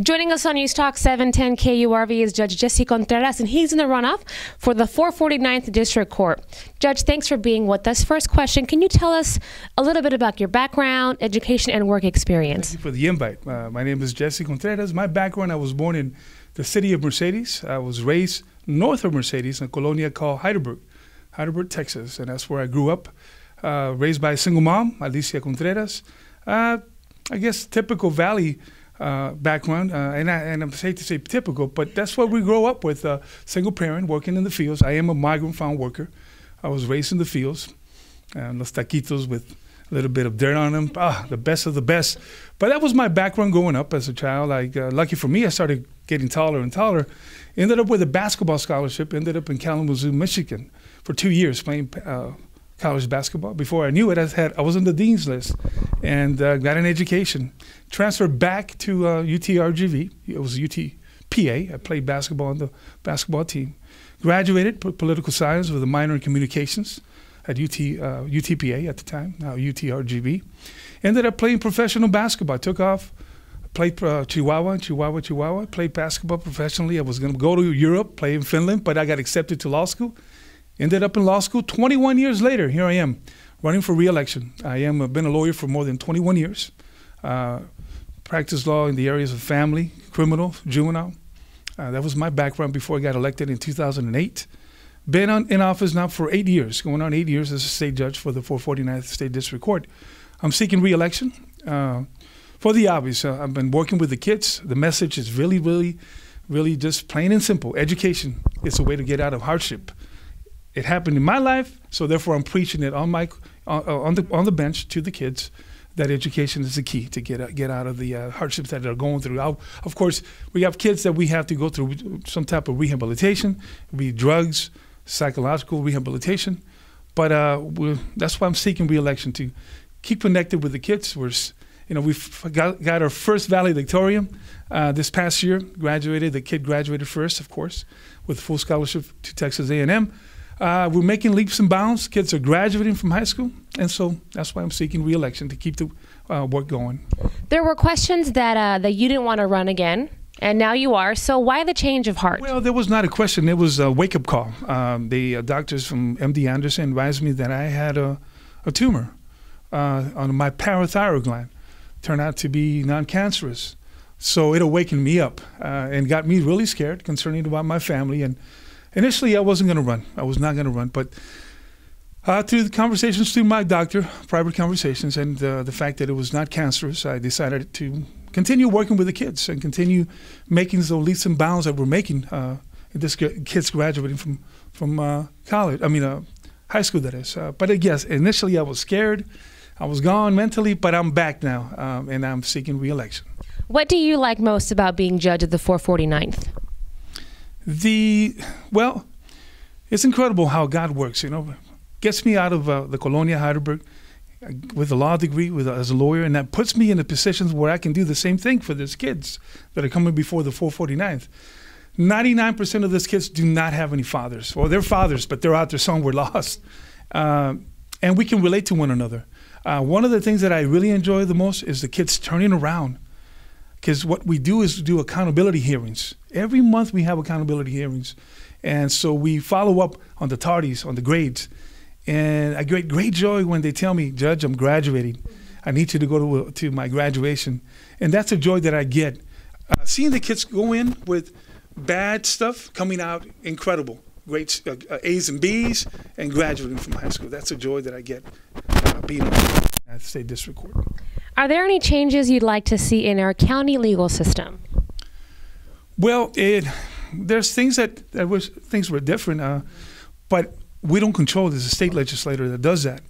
Joining us on News Talk 710 KURV is Judge Jesse Contreras, and he's in the runoff for the 449th District Court. Judge, thanks for being with us. First question, can you tell us a little bit about your background, education, and work experience? Thank you for the invite. My name is Jesse Contreras. My background, I was born in the city of Mercedes. I was raised north of Mercedes in a colonia called Heidelberg, Texas, and that's where I grew up. Raised by a single mom, Alicia Contreras. I guess typical Valley background, and I'm hate to say typical, but that's what we grow up with, single parent, working in the fields. I am a migrant farm worker. I was raised in the fields, los taquitos with a little bit of dirt on them, the best of the best. But that was my background growing up as a child. Lucky for me, I started getting taller and taller. Ended up with a basketball scholarship, ended up in Kalamazoo, Michigan for 2 years playing college basketball. Before I knew it, I was on the dean's list and got an education. Transferred back to UTRGV. It was UTPA. I played basketball on the basketball team. Graduated political science with a minor in communications at UTPA at the time, now UTRGV. Ended up playing professional basketball. Took off, played Chihuahua. Played basketball professionally. I was going to go to Europe, play in Finland, but I got accepted to law school. Ended up in law school. 21 years later, here I am, running for re-election. I've been a lawyer for more than 21 years. Practiced law in the areas of family, criminal, juvenile. That was my background before I got elected in 2008. Been in office now for 8 years, going on 8 years as a state judge for the 449th State District Court. I'm seeking re-election for the obvious. I've been working with the kids. The message is really just plain and simple. Education is a way to get out of hardship. It happened in my life, so therefore I'm preaching it on the bench to the kids that education is the key to get out of the hardships that they're going through. Of course, we have kids that we have to go through some type of rehabilitation, be drugs, psychological rehabilitation, but that's why I'm seeking re-election, to keep connected with the kids. We've got our first valedictorian this past year. The kid graduated first, of course, with full scholarship to Texas A&M. We're making leaps and bounds. Kids are graduating from high school, and so that's why I'm seeking re-election, to keep the work going. There were questions that you didn't want to run again, and now you are. So why the change of heart? Well, there was not a question. It was a wake-up call. The doctors from MD Anderson advised me that I had a tumor on my parathyroid gland. Turned out to be non-cancerous. So it awakened me up and got me really scared, concerned about my family. And initially, I wasn't going to run. I was not going to run. But through the conversations through my doctor, private conversations, and the fact that it was not cancerous, I decided to continue working with the kids and continue making those leaps and bounds that we're making. This kids graduating from college, high school, that is. But yes, initially I was scared. I was gone mentally, but I'm back now, and I'm seeking re-election. What do you like most about being judge of the 449th? Well, it's incredible how God works, Gets me out of the Colonia Heidelberg with a law degree, as a lawyer, and that puts me in a position where I can do the same thing for these kids that are coming before the 449th. 99% of these kids do not have any fathers. Well, they're fathers, but they're out there somewhere lost. And we can relate to one another. One of the things that I really enjoy the most is the kids turning around. Because what we do is do accountability hearings. Every month we have accountability hearings. And so we follow up on the tardies, on the grades. And I get great joy when they tell me, Judge, I'm graduating. I need you to go to my graduation. And that's a joy that I get. Seeing the kids go in with bad stuff, coming out incredible. Great A's and B's, and graduating from high school. That's a joy that I get being on the United States District Court. Are there any changes you'd like to see in our county legal system? Well, there's things that I wish things were different, but we don't control. There's a state legislator that does that.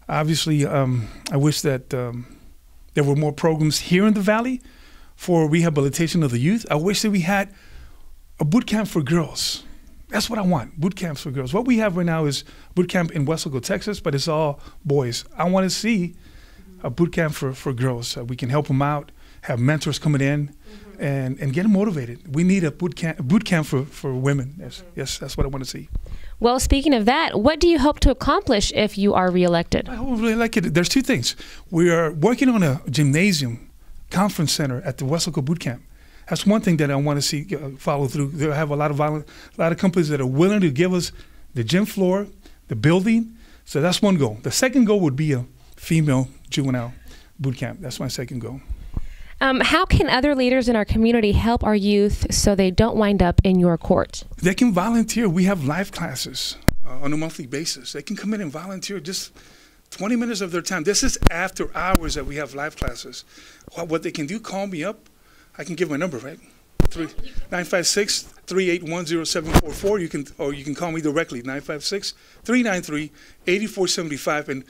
Obviously, I wish that there were more programs here in the Valley for rehabilitation of the youth. I wish that we had a boot camp for girls. That's what I want, boot camps for girls. What we have right now is boot camp in Wesco, Texas, but it's all boys. I want to see a boot camp for girls. We can help them out, have mentors coming in, and get them motivated. We need a boot camp for women. Yes, that's what I want to see. Well, speaking of that, what do you hope to accomplish if you are reelected? I hope really like it. There's two things. We are working on a gymnasium conference center at the Wesco boot camp. That's one thing that I want to see follow through. They have a lot of companies that are willing to give us the gym floor, the building. So that's one goal. The second goal would be a female juvenile boot camp. That's my second goal. How can other leaders in our community help our youth so they don't wind up in your court? They can volunteer. We have live classes on a monthly basis. They can come in and volunteer just 20 minutes of their time. This is after hours that we have live classes. What they can do, call me up. I can give my number, right? 956-381-0744. You can call me directly, 956-393-8475, and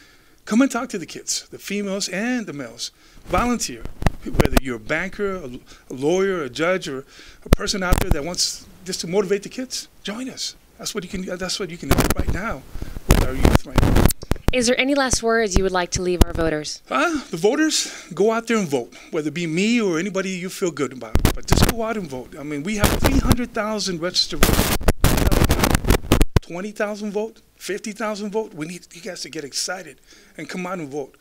come and talk to the kids, the females and the males. Volunteer, whether you're a banker, a lawyer, a judge, or a person out there that wants just to motivate the kids. Join us. That's what you can do right now with our youth right now. Is there any last words you would like to leave our voters? The voters, go out there and vote, whether it be me or anybody you feel good about. But just go out and vote. I mean, we have 300,000 registered voters. 20,000 vote, 50,000 vote. We need you guys to get excited and come out and vote.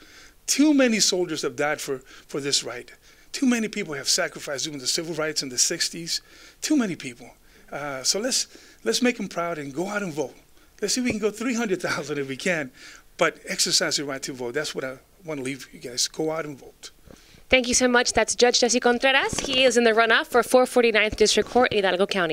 Too many soldiers have died for this right. Too many people have sacrificed during the civil rights in the 60s. Too many people. So let's make them proud and go out and vote. Let's see if we can go 300,000 if we can. But exercise your right to vote. That's what I want to leave you guys. Go out and vote. Thank you so much. That's Judge Jesse Contreras. He is in the runoff for 449th District Court in Hidalgo County.